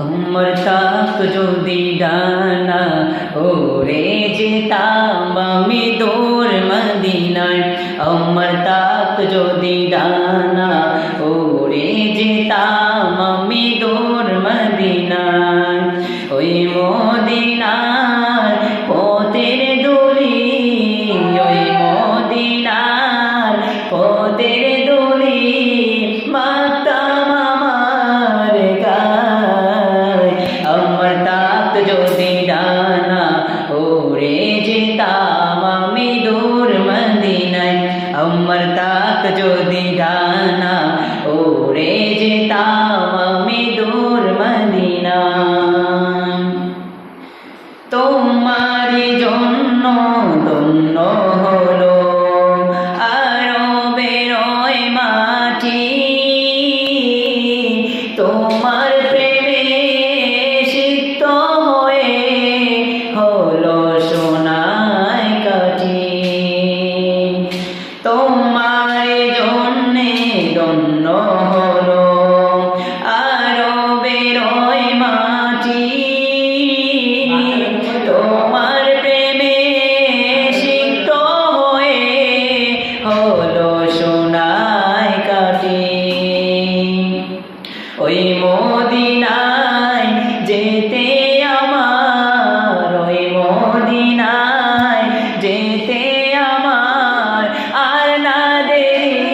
আমার তাক যদি ডানা ওরে যেতাম আমি দূর মদিনায়। আমার তাক যদি ডানা ওরে যেতাম আমি দূর মদিনায়। ওই মদিনার পথের ধুলি, ওই মদিনার পথের ধুলি মাতাম আমার গায়। আমার তাক যদি ডানা ওরে যেতাম আমি দূর মদিনায়। আমার তাক যদি ডানা ওরে যেতাম আমি দূর মদিনায়। তোমার জন্য ধন্য হলো আরবের ওই মাটি। তোমার প্রেমে সিক্ত হয়ে হলো সোনায় কাঠি। তোমার জন্যে ধন্য হলো আরবের ওই মাটি। তোমার প্রেমে সিক্ত হয়ে হলো সোনায় কাঠি। ওই মদিনায় যেতে আমার, ওই মদিনায় যেতে আমার আর না দেরি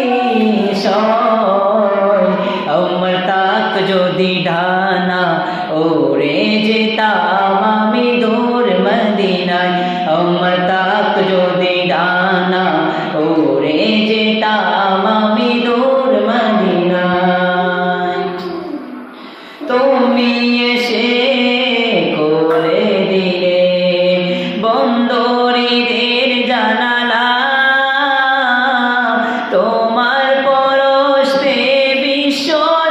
সয়। আমার তাক যদি ডানা ওরে যেতাম আমি দূর মদিনায়। আমার তাক যদি ডানা ওরে যেতাম আমি দূর মদিনায়। তুমি এসে করে দিলে বন্দরীদের জানালা। তোমার পরশে বিশ্ব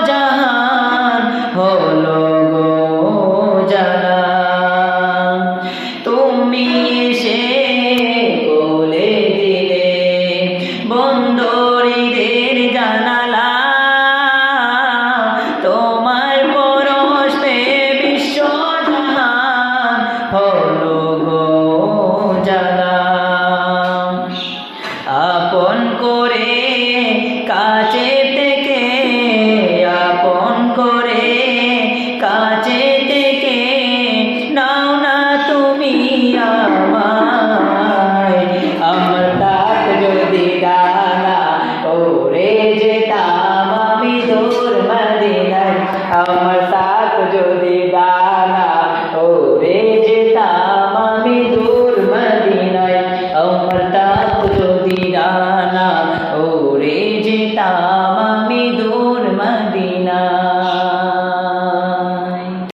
জাহান হলো গো জালা। তুমি এসে করে দিলে বন্দরীদের জানালা। তোমার পরশে বিশ্ব জাহান হলো গো জালা। আপন করে কাছে থেকে, আপন করে কাছে থেকে নাও না তুমি আমায়। আমার তাক যদি ডানা ওরে যেতাম আমি দূর মদিনায়। আমার তাক যদি ডানা